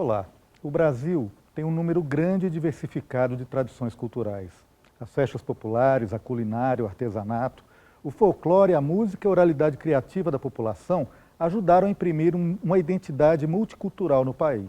Olá, o Brasil tem um número grande e diversificado de tradições culturais. As festas populares, a culinária, o artesanato, o folclore, a música e a oralidade criativa da população ajudaram a imprimir uma identidade multicultural no país.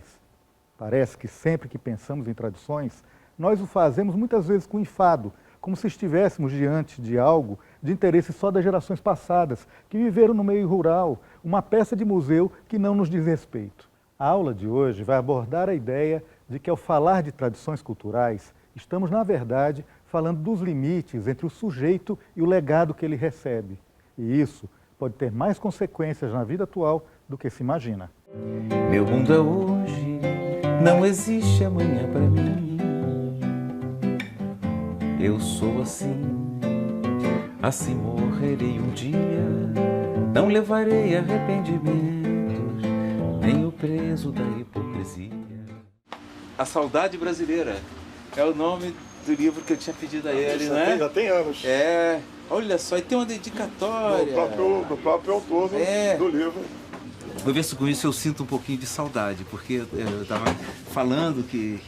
Parece que sempre que pensamos em tradições, nós o fazemos muitas vezes com enfado, como se estivéssemos diante de algo de interesse só das gerações passadas, que viveram no meio rural, uma peça de museu que não nos diz respeito. A aula de hoje vai abordar a ideia de que, ao falar de tradições culturais, estamos, na verdade, falando dos limites entre o sujeito e o legado que ele recebe. E isso pode ter mais consequências na vida atual do que se imagina. Meu mundo é hoje, não existe amanhã para mim. Eu sou assim, assim morrerei um dia. Não levarei arrependimentos, nem o preso da hipocrisia. A Saudade Brasileira é o nome do livro que eu tinha pedido a ele, né? Já tem anos. É, olha só, e tem uma dedicatória. Do próprio autor do livro. Vou ver se com isso eu sinto um pouquinho de saudade, porque eu estava falando que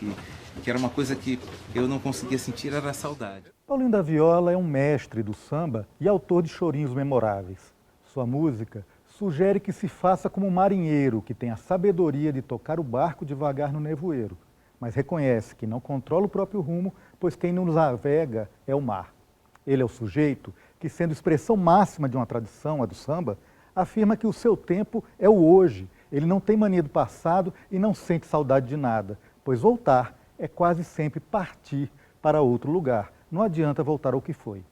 era uma coisa que eu não conseguia sentir, era a saudade. Paulinho da Viola é um mestre do samba e autor de chorinhos memoráveis. Sua música sugere que se faça como um marinheiro que tem a sabedoria de tocar o barco devagar no nevoeiro, mas reconhece que não controla o próprio rumo, pois quem nos navega é o mar. Ele é o sujeito que, sendo expressão máxima de uma tradição, a do samba, afirma que o seu tempo é o hoje. Ele não tem mania do passado e não sente saudade de nada, pois voltar é quase sempre partir para outro lugar. Não adianta voltar ao que foi.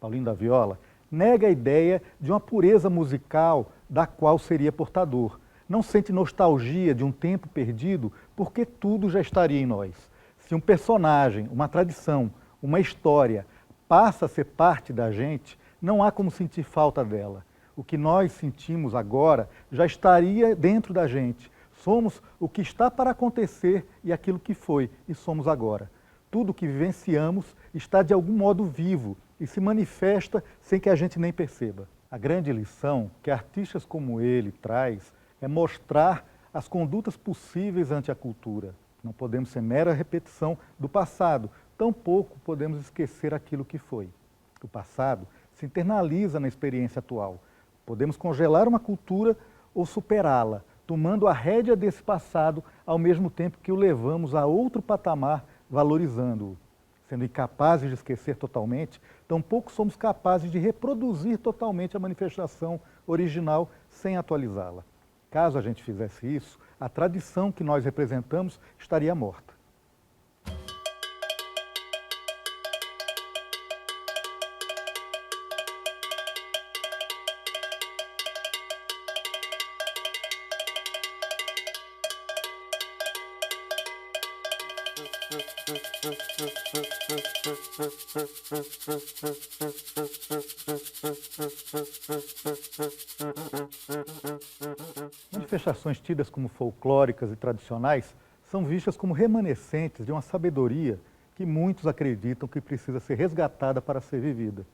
Paulinho da Viola nega a ideia de uma pureza musical da qual seria portador. Não sente nostalgia de um tempo perdido porque tudo já estaria em nós. Se um personagem, uma tradição, uma história passa a ser parte da gente, não há como sentir falta dela. O que nós sentimos agora já estaria dentro da gente. Somos o que está para acontecer e aquilo que foi, e somos agora. Tudo que vivenciamos está de algum modo vivo e se manifesta sem que a gente nem perceba. A grande lição que artistas como ele traz é mostrar as condutas possíveis ante a cultura. Não podemos ser mera repetição do passado, tampouco podemos esquecer aquilo que foi. O passado se internaliza na experiência atual. Podemos congelar uma cultura ou superá-la, tomando a rédea desse passado ao mesmo tempo que o levamos a outro patamar, valorizando-o. Sendo incapazes de esquecer totalmente, tampouco somos capazes de reproduzir totalmente a manifestação original sem atualizá-la. Caso a gente fizesse isso, a tradição que nós representamos estaria morta. Manifestações tidas como folclóricas e tradicionais são vistas como remanescentes de uma sabedoria que muitos acreditam que precisa ser resgatada para ser vivida.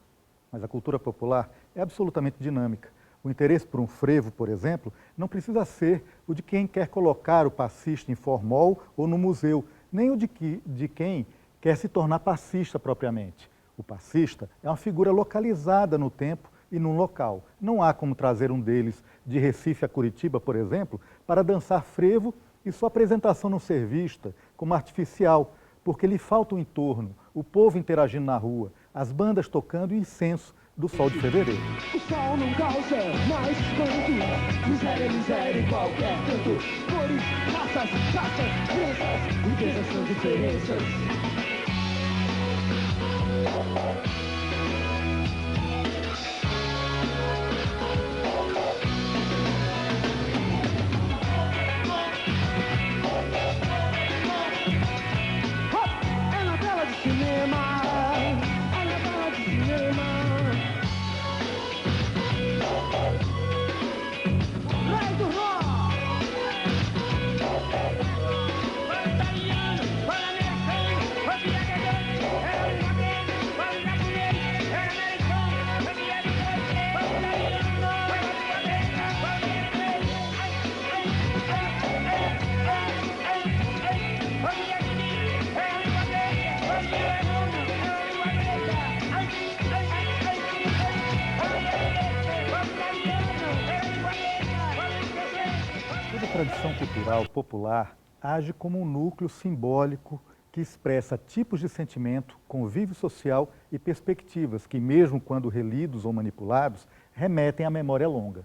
Mas a cultura popular é absolutamente dinâmica. O interesse por um frevo, por exemplo, não precisa ser o de quem quer colocar o passista em formol ou no museu, nem o de quem quer se tornar passista propriamente. O passista é uma figura localizada no tempo e num local. Não há como trazer um deles de Recife a Curitiba, por exemplo, para dançar frevo e sua apresentação não ser vista como artificial, porque lhe falta o entorno, o povo interagindo na rua, as bandas tocando e o incenso do sol de fevereiro. O sol não causa mais espanto, miséria, miséria em qualquer canto, cores, raças, crenças, riquezas são diferenças. É na tela de cinema, é na tela de cinema. Rei do rock! Vai italiano, vai americano, vai viajante, é uma vez, vai japonês. tradição cultural popular age como um núcleo simbólico que expressa tipos de sentimento, convívio social e perspectivas que, mesmo quando relidos ou manipulados, remetem à memória longa.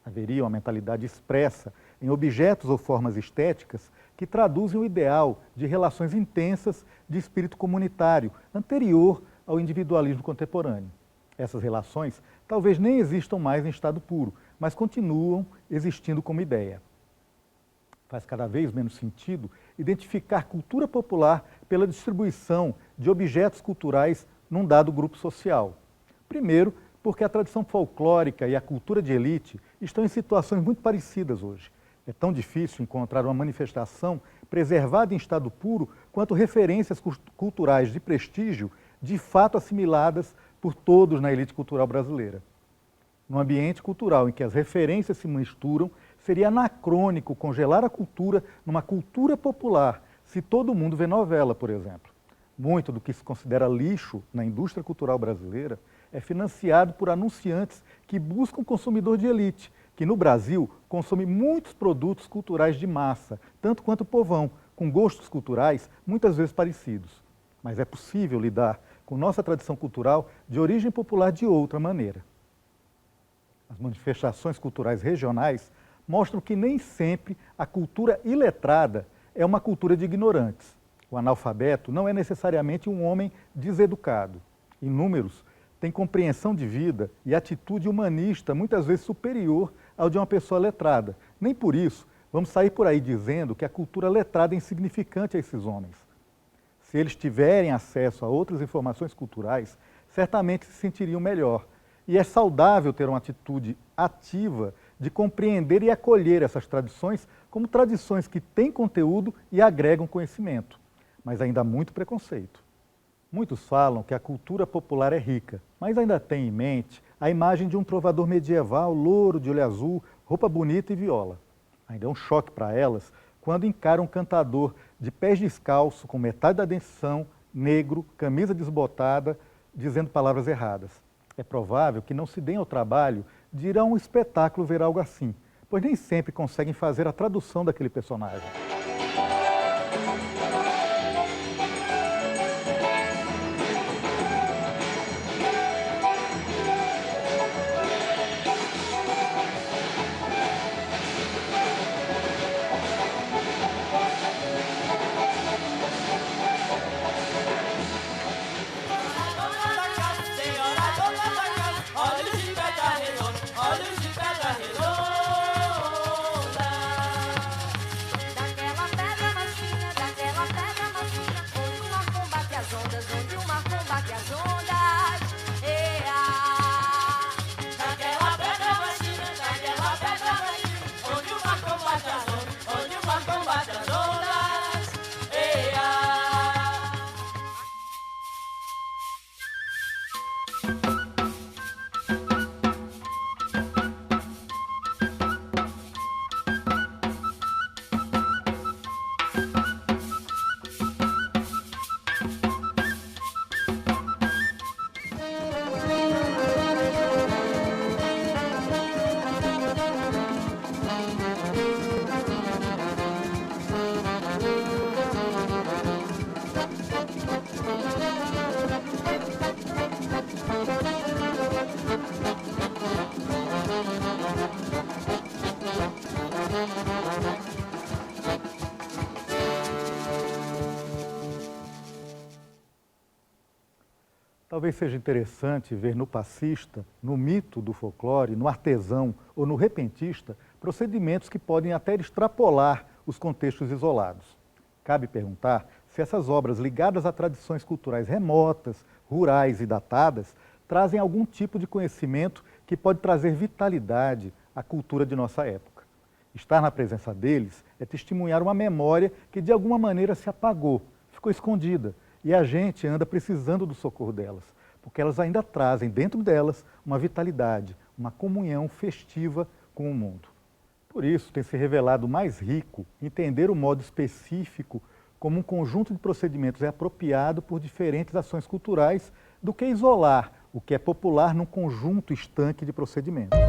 Haveria uma mentalidade expressa em objetos ou formas estéticas que traduzem o ideal de relações intensas de espírito comunitário, anterior ao individualismo contemporâneo. Essas relações talvez nem existam mais em estado puro, mas continuam existindo como ideia. Faz cada vez menos sentido identificar cultura popular pela distribuição de objetos culturais num dado grupo social. Primeiro, porque a tradição folclórica e a cultura de elite estão em situações muito parecidas hoje. É tão difícil encontrar uma manifestação preservada em estado puro quanto referências culturais de prestígio de fato assimiladas por todos na elite cultural brasileira. Num ambiente cultural em que as referências se misturam, seria anacrônico congelar a cultura numa cultura popular, se todo mundo vê novela, por exemplo. Muito do que se considera lixo na indústria cultural brasileira é financiado por anunciantes que buscam consumidor de elite, que no Brasil consome muitos produtos culturais de massa, tanto quanto o povão, com gostos culturais muitas vezes parecidos. Mas é possível lidar com nossa tradição cultural de origem popular de outra maneira. As manifestações culturais regionais mostram que nem sempre a cultura iletrada é uma cultura de ignorantes. O analfabeto não é necessariamente um homem deseducado. Inúmeros têm compreensão de vida e atitude humanista muitas vezes superior ao de uma pessoa letrada. Nem por isso vamos sair por aí dizendo que a cultura letrada é insignificante a esses homens. Se eles tiverem acesso a outras informações culturais, certamente se sentiriam melhor. E é saudável ter uma atitude ativa de compreender e acolher essas tradições como tradições que têm conteúdo e agregam conhecimento. Mas ainda há muito preconceito. Muitos falam que a cultura popular é rica, mas ainda têm em mente a imagem de um trovador medieval, louro, de olho azul, roupa bonita e viola. Ainda é um choque para elas quando encaram um cantador de pés descalço, com metade da dentição, negro, camisa desbotada, dizendo palavras erradas. É provável que não se deem ao trabalho de ir a um espetáculo ver algo assim, pois nem sempre conseguem fazer a tradução daquele personagem. Talvez seja interessante ver no passista, no mito do folclore, no artesão ou no repentista, procedimentos que podem até extrapolar os contextos isolados. Cabe perguntar se essas obras ligadas a tradições culturais remotas, rurais e datadas, trazem algum tipo de conhecimento que pode trazer vitalidade à cultura de nossa época. Estar na presença deles é testemunhar uma memória que de alguma maneira se apagou, ficou escondida, e a gente anda precisando do socorro delas, porque elas ainda trazem dentro delas uma vitalidade, uma comunhão festiva com o mundo. Por isso, tem se revelado mais rico entender o modo específico como um conjunto de procedimentos é apropriado por diferentes ações culturais do que isolar o que é popular num conjunto estanque de procedimentos.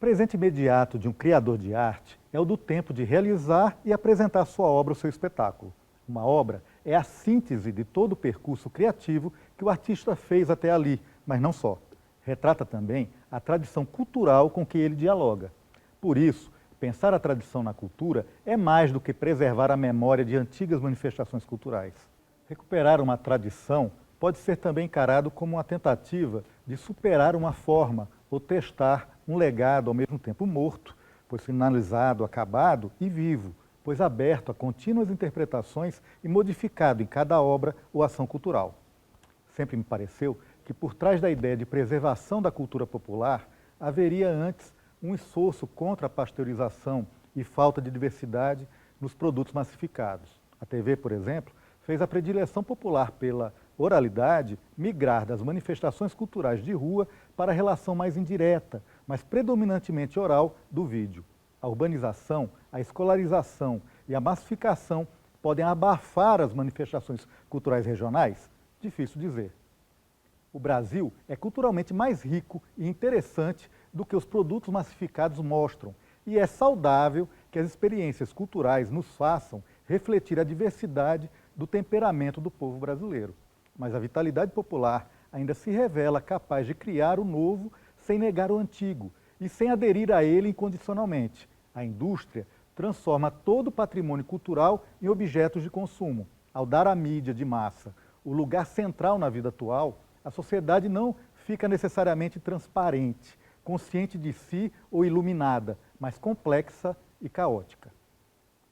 presente imediato de um criador de arte é o do tempo de realizar e apresentar sua obra ou seu espetáculo. Uma obra é a síntese de todo o percurso criativo que o artista fez até ali, mas não só. Retrata também a tradição cultural com que ele dialoga. Por isso, pensar a tradição na cultura é mais do que preservar a memória de antigas manifestações culturais. Recuperar uma tradição pode ser também encarado como uma tentativa de superar uma forma ou testar um legado ao mesmo tempo morto, pois finalizado, acabado e vivo, pois aberto a contínuas interpretações e modificado em cada obra ou ação cultural. Sempre me pareceu que por trás da ideia de preservação da cultura popular haveria antes um esforço contra a pasteurização e falta de diversidade nos produtos massificados. A TV, por exemplo, fez a predileção popular pela oralidade migrar das manifestações culturais de rua para a relação mais indireta, mas predominantemente oral, do vídeo. A urbanização, a escolarização e a massificação podem abafar as manifestações culturais regionais? Difícil dizer. O Brasil é culturalmente mais rico e interessante do que os produtos massificados mostram, e é saudável que as experiências culturais nos façam refletir a diversidade do temperamento do povo brasileiro. Mas a vitalidade popular ainda se revela capaz de criar o novo sem negar o antigo e sem aderir a ele incondicionalmente. A indústria transforma todo o patrimônio cultural em objetos de consumo. Ao dar à mídia de massa o lugar central na vida atual, a sociedade não fica necessariamente transparente, consciente de si ou iluminada, mas complexa e caótica.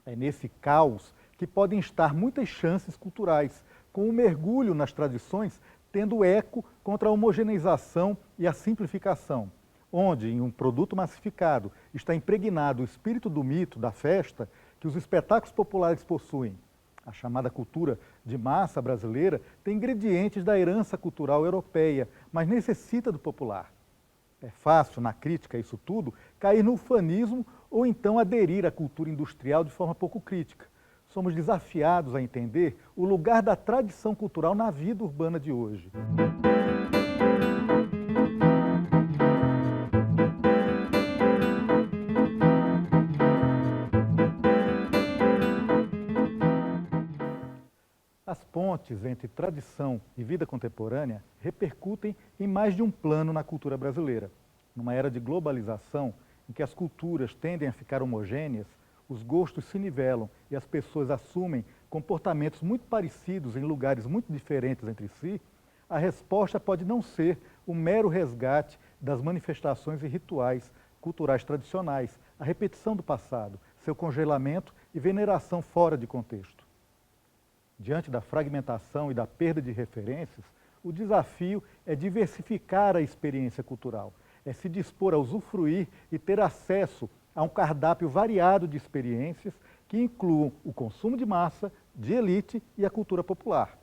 É nesse caos que podem estar muitas chances culturais, com o mergulho nas tradições tendo eco contra a homogeneização e a simplificação, onde, em um produto massificado, está impregnado o espírito do mito, da festa, que os espetáculos populares possuem. A chamada cultura de massa brasileira tem ingredientes da herança cultural europeia, mas necessita do popular. É fácil, na crítica a isso tudo, cair no ufanismo ou então aderir à cultura industrial de forma pouco crítica. Somos desafiados a entender o lugar da tradição cultural na vida urbana de hoje. As pontes entre tradição e vida contemporânea repercutem em mais de um plano na cultura brasileira. Numa era de globalização, em que as culturas tendem a ficar homogêneas, os gostos se nivelam e as pessoas assumem comportamentos muito parecidos em lugares muito diferentes entre si, a resposta pode não ser o mero resgate das manifestações e rituais culturais tradicionais, a repetição do passado, seu congelamento e veneração fora de contexto. Diante da fragmentação e da perda de referências, o desafio é diversificar a experiência cultural, é se dispor a usufruir e ter acesso a um cardápio variado de experiências que incluam o consumo de massa, de elite e a cultura popular.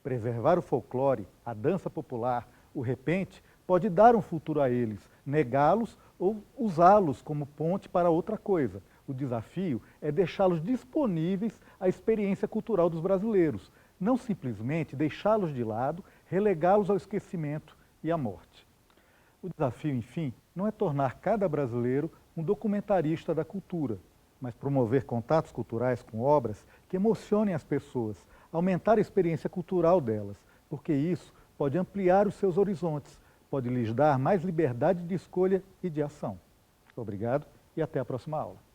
Preservar o folclore, a dança popular, o repente, pode dar um futuro a eles, negá-los ou usá-los como ponte para outra coisa. O desafio é deixá-los disponíveis à experiência cultural dos brasileiros, não simplesmente deixá-los de lado, relegá-los ao esquecimento e à morte. O desafio, enfim, não é tornar cada brasileiro um documentarista da cultura, mas promover contatos culturais com obras que emocionem as pessoas, aumentar a experiência cultural delas, porque isso pode ampliar os seus horizontes, pode lhes dar mais liberdade de escolha e de ação. Obrigado e até a próxima aula.